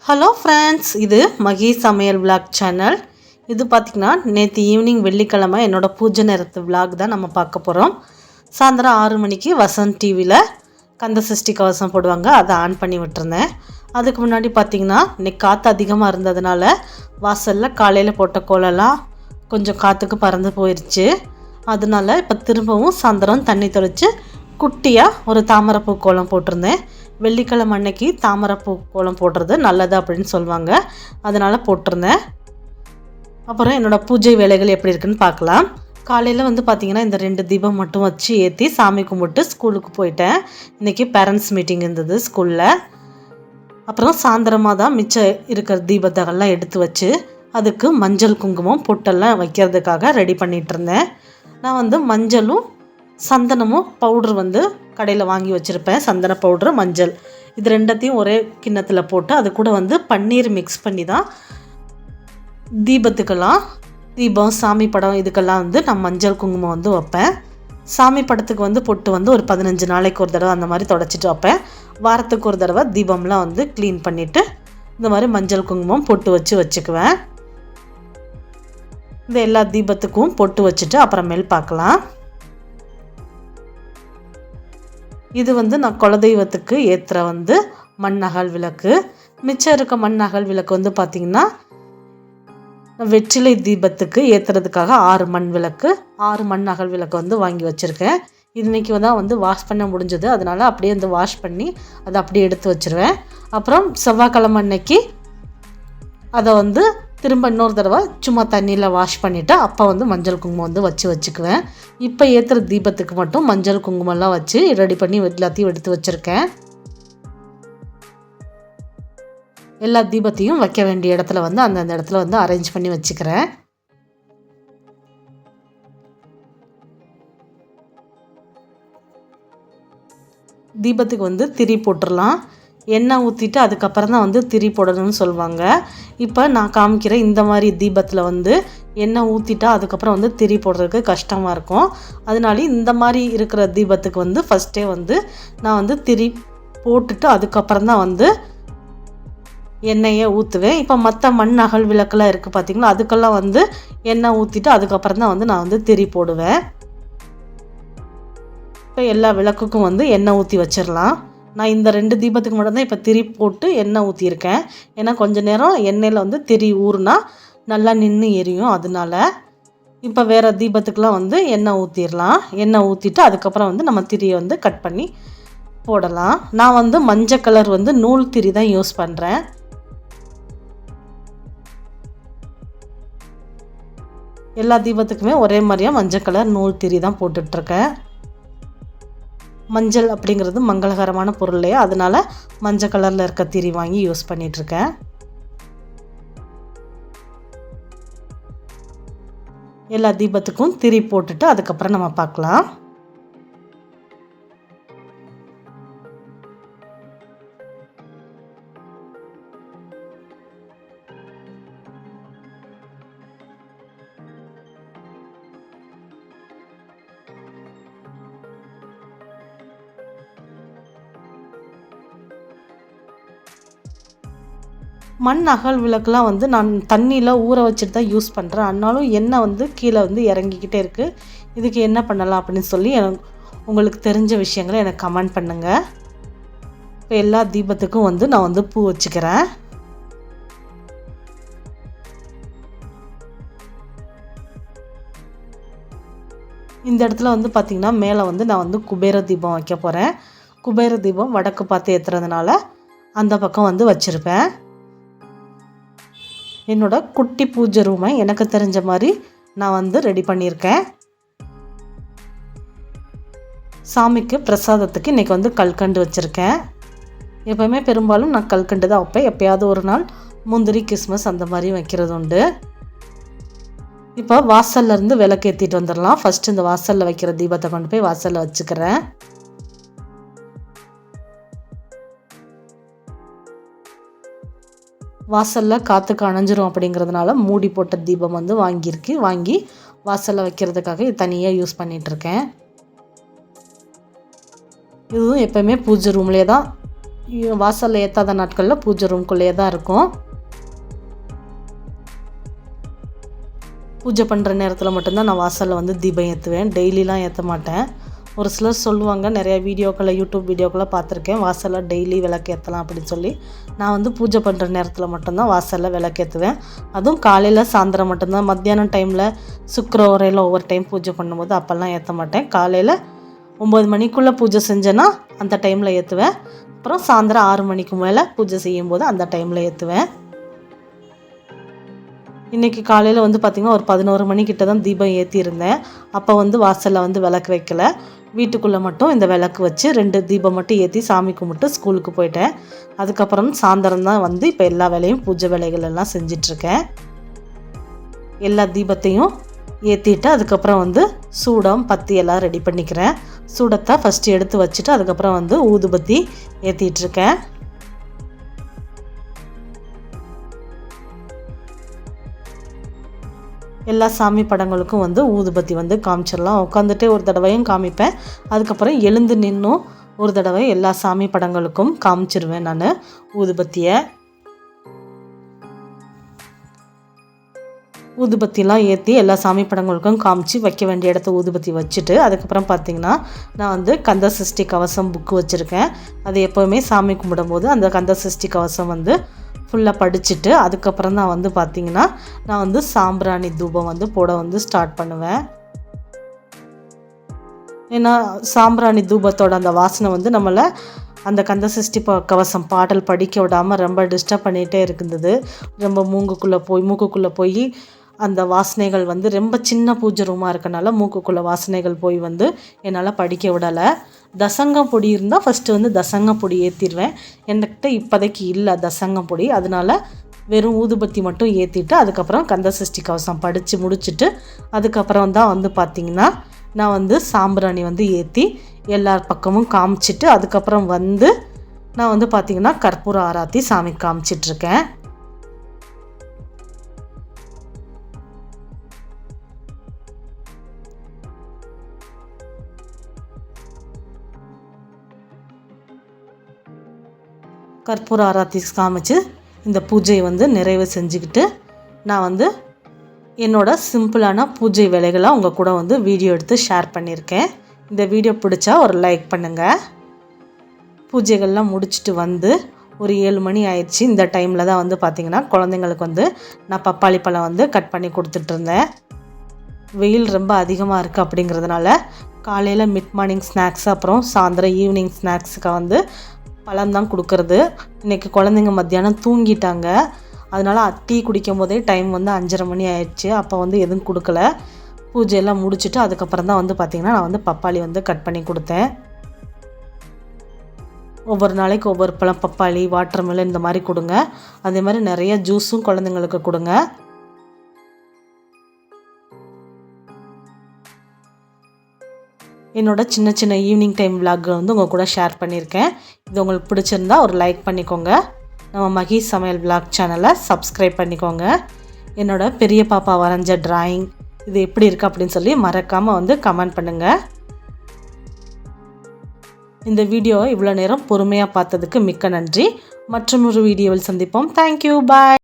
Hello friends, இது மகி சமையல் vlog channel. இது பார்த்திங்கன்னா நேற்று ஈவினிங் வெள்ளிக்கிழமை என்னோடய பூஜை நேரத்து விளாக் தான் நம்ம பார்க்க போகிறோம். சாயந்தரம் 6 மணிக்கு வசந்த் டிவியில் கந்த சஷ்டி கவசம் போடுவாங்க, அதை ஆன் பண்ணி விட்டுருந்தேன். அதுக்கு முன்னாடி பார்த்திங்கன்னா இன்னைக்கு காற்று அதிகமாக இருந்ததுனால வாசலில் காலையில் போட்ட கோலெல்லாம் கொஞ்சம் காற்றுக்கு பறந்து போயிடுச்சு. அதனால இப்போ திரும்பவும் சாயந்தரம் தண்ணி தெளித்து குட்டியாக ஒரு தாமரைப்பூ கோலம் போட்டிருந்தேன். வெள்ளிக்கிழமை அன்னைக்கு தாமரைப்பூ கோலம் போடுறது நல்லது அப்படின்னு சொல்லுவாங்க, அதனால் போட்டிருந்தேன். அப்புறம் என்னோடய பூஜை வேலைகள் எப்படி இருக்குன்னு பார்க்கலாம். காலையில் பார்த்திங்கன்னா இந்த 2 தீபம் மட்டும் வச்சு ஏற்றி சாமி கும்பிட்டு ஸ்கூலுக்கு போயிட்டேன். இன்றைக்கி பேரண்ட்ஸ் மீட்டிங் இருந்தது ஸ்கூலில். அப்புறம் சாயந்தரமாக தான் மிச்சம் இருக்கிற தீபத்தெல்லாம் எடுத்து வச்சு அதுக்கு மஞ்சள் குங்குமம் பொட்டெல்லாம் வைக்கிறதுக்காக ரெடி பண்ணிகிட்டு இருந்தேன். நான் மஞ்சளும் சந்தனமும் பவுட்ரு கடையில் வாங்கி வச்சுருப்பேன். சந்தன பவுட்ரு, மஞ்சள், இது ரெண்டத்தையும் ஒரே கிண்ணத்தில் போட்டு அது கூட பன்னீர் மிக்ஸ் பண்ணி தான் தீபத்துக்கெல்லாம், தீபம், சாமி படம் இதுக்கெல்லாம் நான் மஞ்சள் குங்குமம் வைப்பேன். சாமி படத்துக்கு பொட்டு ஒரு 15 நாளைக்கு ஒரு தடவை அந்த மாதிரி தொடச்சிட்டு வைப்பேன். வாரத்துக்கு ஒரு தடவை தீபம்லாம் க்ளீன் பண்ணிவிட்டு இந்த மாதிரி மஞ்சள் குங்குமம் பொட்டு வச்சுக்குவேன். இந்த எல்லா தீபத்துக்கும் பொட்டு வச்சுட்டு அப்புறமேல் பார்க்கலாம். இது நான் குலதெய்வத்துக்கு ஏற்றுற மண் அகல் விளக்கு. மிச்சம் இருக்க மண் அகல் விளக்கு பார்த்திங்கன்னா வெற்றிலை தீபத்துக்கு ஏற்றுறதுக்காக 6 மண் விளக்கு, 6 மண் அகல் விளக்கு வாங்கி வச்சுருக்கேன். இன்றைக்கி தான் வாஷ் பண்ண முடிஞ்சது, அதனால் அப்படியே வாஷ் பண்ணி அதை அப்படியே எடுத்து வச்சுருவேன். அப்புறம் செவ்வாய்க்கிழமை அன்னைக்கு அதை திரும்ப இன்னொரு தடவை சும்மா தண்ணியில் வாஷ் பண்ணிவிட்டு அப்போ மஞ்சள் குங்குமம் வச்சுக்குவேன். இப்போ ஏற்றுற தீபத்துக்கு மட்டும் மஞ்சள் குங்குமம்லாம் வச்சு ரெடி பண்ணி எல்லாத்தையும் எடுத்து வச்சுருக்கேன். எல்லா தீபத்தையும் வைக்க வேண்டிய இடத்துல அந்தந்த இடத்துல அரேஞ்ச் பண்ணி வச்சுக்கிறேன். தீபத்துக்கு திரி போட்டுடலாம். எண்ணெய் ஊற்றிட்டு அதுக்கப்புறம் தான் திரி போடணும்னு சொல்லுவாங்க. இப்போ நான் காமிக்கிற இந்த மாதிரி தீபத்தில் எண்ணெய் ஊற்றிட்டா அதுக்கப்புறம் திரி போடுறதுக்கு கஷ்டமாக இருக்கும். அதனால இந்த மாதிரி இருக்கிற தீபத்துக்கு ஃபஸ்ட்டே நான் திரி போட்டுட்டு அதுக்கப்புறம் தான் எண்ணெயை ஊற்றுவேன். இப்போ மற்ற மண் அகல் விளக்கெல்லாம் இருக்குது பார்த்திங்களா, அதுக்கெல்லாம் எண்ணெய் ஊற்றிட்டு அதுக்கப்புறம் தான் நான் திரி போடுவேன். இப்போ எல்லா விளக்குக்கும் எண்ணெய் ஊற்றி வச்சிடலாம். நான் இந்த 2 தீபத்துக்கு மட்டும்தான் இப்போ திரி போட்டு எண்ணெய் ஊற்றியிருக்கேன். ஏன்னா கொஞ்சம் நேரம் எண்ணெயில் திரி ஊறுனா நல்லா நின்று எரியும். அதனால இப்போ வேறு தீபத்துக்கெலாம் எண்ணெய் ஊற்றிடலாம். எண்ணெய் ஊற்றிட்டு அதுக்கப்புறம் நம்ம திரியை கட் பண்ணி போடலாம். நான் மஞ்சள் கலர் நூல் திரி தான் யூஸ் பண்ணுறேன். எல்லா தீபத்துக்குமே ஒரே மாதிரியாக மஞ்சள் கலர் நூல் திரி தான் போட்டுட்ருக்கேன். மஞ்சள் அப்படிங்கிறது மங்களகரமான பொருள் இல்லையா, அதனால் மஞ்சள் கலரில் இருக்க திரி வாங்கி யூஸ் பண்ணிகிட்ருக்கேன். எல்லா தீபத்துக்கும் திரி போட்டுட்டு அதுக்கப்புறம் நம்ம பார்க்கலாம். மண் அகல் விளக்குலாம் நான் தண்ணியில் ஊற வச்சுட்டு தான் யூஸ் பண்ணுறேன். ஆனாலும் எண்ணெய் கீழே இறங்கிக்கிட்டே இருக்குது. இதுக்கு என்ன பண்ணலாம் அப்படின்னு சொல்லி உங்களுக்கு தெரிஞ்ச விஷயங்களை எனக்கு கமெண்ட் பண்ணுங்கள். இப்போ எல்லா தீபத்துக்கும் நான் பூ வச்சுக்கிறேன். இந்த இடத்துல பார்த்திங்கன்னா மேலே நான் குபேர தீபம் வைக்க போகிறேன். குபேர தீபம் வடக்கு பார்த்து ஏற்றுறதுனால அந்த பக்கம் வச்சுருப்பேன். என்னோட குட்டி பூஜை ரூமை எனக்கு தெரிஞ்ச மாதிரி நான் ரெடி பண்ணியிருக்கேன். சாமிக்கு பிரசாதத்துக்கு இன்றைக்கி கல்கண்டு வச்சுருக்கேன். எப்போவுமே பெரும்பாலும் நான் கல்கண்டு தான் வைப்பேன். எப்போயாவது ஒரு நாள் முந்திரி, கிறிஸ்மஸ் அந்த மாதிரி வைக்கிறது உண்டு. இப்போ வாசல்லேருந்து விளக்கு ஏற்றிட்டு வந்துடலாம். ஃபஸ்ட்டு இந்த வாசலில் வைக்கிற தீபத்தை கொண்டு போய் வாசலில் வச்சுக்கிறேன். வாசலில் காற்றுக்கு அணைஞ்சிரும் அப்படிங்கிறதுனால மூடி போட்ட தீபம் வாங்கி வாசலில் வைக்கிறதுக்காக இது தனியாக யூஸ் பண்ணிகிட்ருக்கேன். இதுவும் எப்போயுமே பூஜை ரூம்லேயே தான் வாசலில் ஏற்றாத நாட்களில் பூஜை ரூம்குள்ளேயே தான் இருக்கும். பூஜை பண்ணுற நேரத்தில் மட்டும்தான் நான் வாசலில் வந்து தீபம் ஏற்றுவேன். டெய்லிலாம் ஏற்ற மாட்டேன். ஒரு சிலர் சொல்லுவாங்க, நிறையா வீடியோக்களை யூடியூப் வீடியோக்களை பார்த்துருக்கேன், வாசலில் டெய்லி விளக்கு ஏற்றலாம் அப்படின்னு சொல்லி. நான் வந்து பூஜை பண்ணுற நேரத்தில் மட்டும்தான் வாசலில் விளக்கு ஏற்றுவேன். அதுவும் காலையில் சாயந்தரம் மட்டும்தான். மத்தியானம் டைமில் சுக்கரவரையில் ஒவ்வொரு டைம் பூஜை பண்ணும்போது அப்போல்லாம் ஏற்ற மாட்டேன். காலையில் 9 மணிக்குள்ளே பூஜை செஞ்சேன்னா அந்த டைமில் ஏற்றுவேன். அப்புறம் சாயந்தரம் 6 மணிக்கு மேலே பூஜை செய்யும்போது அந்த டைமில் ஏற்றுவேன். இன்றைக்கி காலையில் வந்து பார்த்திங்கன்னா ஒரு 11 மணிக்கிட்ட தான் தீபம் ஏற்றியிருந்தேன். அப்போ வந்து வாசலில் வந்து விளக்கு வைக்கலை. வீட்டுக்குள்ளே மட்டும் இந்த விளக்கு வச்சு 2 தீபம் மட்டும் ஏற்றி சாமி கும்பிட்டு ஸ்கூலுக்கு போயிட்டேன். அதுக்கப்புறம் சாயந்தரம் தான் வந்து இப்போ எல்லா வேலையும் பூஜை வேலைகள் எல்லாம் செஞ்சிட்ருக்கேன். எல்லா தீபத்தையும் ஏற்றிட்டு அதுக்கப்புறம் வந்து சூடம் பத்தி எல்லாம் ரெடி பண்ணிக்கிறேன். சூடத்தை ஃபஸ்ட்டு எடுத்து வச்சுட்டு அதுக்கப்புறம் வந்து ஊதுபத்தி ஏற்றிட்டுருக்கேன். எல்லா சாமி படங்களுக்கும் வந்து ஊதுபத்தி வந்து காமிச்சிடலாம். உட்காந்துட்டே ஒரு தடவையும் காமிப்பேன். அதுக்கப்புறம் எழுந்து நின்றும் ஒரு தடவை எல்லா சாமி படங்களுக்கும் காமிச்சிருவேன் நான் ஊதுபத்தியை. ஊதுபத்திலாம் ஏற்றி எல்லா சாமி படங்களுக்கும் காமிச்சு வைக்க வேண்டிய இடத்த ஊதுபத்தி வச்சுட்டு அதுக்கப்புறம் பார்த்திங்கன்னா நான் வந்து கந்த சஷ்டி கவசம் புக்கு வச்சுருக்கேன். அது எப்போவுமே சாமி கும்பிடும்போது அந்த கந்த சஷ்டி கவசம் வந்து ஃபுல்லாக படிச்சுட்டு அதுக்கப்புறம் தான் வந்து பார்த்திங்கன்னா நான் வந்து சாம்பிராணி தூபம் வந்து போட வந்து ஸ்டார்ட் பண்ணுவேன். ஏன்னா சாம்பிராணி தூபத்தோட அந்த வாசனை வந்து நம்மளை அந்த கந்த சஷ்டி கவசம் பாடல் படிக்க விடாமல் ரொம்ப டிஸ்டர்ப் பண்ணிகிட்டே இருந்தது. ரொம்ப மூக்குக்குள்ளே போய் அந்த வாசனைகள் வந்து ரொம்ப சின்ன பூஜை ரூமாக இருக்கனால மூக்குக்குள்ளே வாசனைகள் போய் வந்து என்னால் படிக்க விடலை. தசங்கம் பொடி இருந்தால் ஃபஸ்ட்டு வந்து தசங்கம் பொடி ஏற்றிடுவேன். என்கிட்ட இப்போதைக்கு இல்லை தசங்கம் பொடி, அதனால் வெறும் ஊதுபத்தி மட்டும் ஏற்றிட்டு அதுக்கப்புறம் கந்த சஷ்டி கவசம் படித்து முடிச்சுட்டு அதுக்கப்புறம் தான் வந்து பார்த்திங்கன்னா நான் வந்து சாம்பிராணி வந்து ஏற்றி எல்லார் பக்கமும் காமிச்சிட்டு அதுக்கப்புறம் வந்து நான் வந்து பார்த்திங்கன்னா கற்பூர ஆராத்தி சாமி காமிச்சிட்ருக்கேன். கற்பூர ஆராத்தி காமிச்சு இந்த பூஜையை வந்து நிறைவு செஞ்சுக்கிட்டு நான் வந்து என்னோடய சிம்பிளான பூஜை வேலைகளை உங்கள் கூட வந்து வீடியோ எடுத்து ஷேர் பண்ணியிருக்கேன். இந்த வீடியோ பிடிச்சா ஒரு லைக் பண்ணுங்கள். பூஜைகள்லாம் முடிச்சுட்டு வந்து ஒரு 7 மணி ஆயிடுச்சு. இந்த டைமில் தான் வந்து பார்த்திங்கன்னா குழந்தைங்களுக்கு வந்து நான் பப்பாளி பழம் வந்து கட் பண்ணி கொடுத்துட்ருந்தேன். வெயில் ரொம்ப அதிகமாக இருக்குது அப்படிங்கிறதுனால காலையில் மிட் மார்னிங் ஸ்நாக்ஸ் அப்புறம் சாயந்தரம் ஈவினிங் ஸ்நாக்ஸுக்கு வந்து பழம் தான் கொடுக்கறது. இன்றைக்கி குழந்தைங்க மத்தியானம் தூங்கிட்டாங்க. அதனால் டீ குடிக்கும் போதே டைம் வந்து 5:30 மணி ஆயிடுச்சு. அப்போ வந்து எதுவும் கொடுக்கல. பூஜையெல்லாம் முடிச்சுட்டு அதுக்கப்புறம் தான் வந்து பார்த்திங்கன்னா நான் வந்து பப்பாளி வந்து கட் பண்ணி கொடுத்தேன். ஒவ்வொரு நாளைக்கு ஒவ்வொரு பழம், பப்பாளி, வாட்டர்மெலன் இந்த மாதிரி கொடுங்க. அதே மாதிரி நிறைய ஜூஸும் குழந்தைங்களுக்கு கொடுங்க. என்னோடய சின்ன சின்ன ஈவினிங் டைம் விலாக் வந்து உங்கள் கூட ஷேர் பண்ணியிருக்கேன். இது உங்களுக்கு பிடிச்சிருந்தா ஒரு லைக் பண்ணிக்கோங்க. நம்ம மகி சமையல் விலாக் சேனலை சப்ஸ்கிரைப் பண்ணிக்கோங்க. என்னோடய பெரிய பாப்பா வரைஞ்ச டிராயிங் இது எப்படி இருக்குது அப்படின்னு சொல்லி மறக்காமல் வந்து கமெண்ட் பண்ணுங்கள். இந்த வீடியோவை இவ்வளோ நேரம் பொறுமையாக பார்த்ததுக்கு மிக்க நன்றி. மற்றொரு வீடியோவில் சந்திப்போம். தேங்க்யூ, பாய்.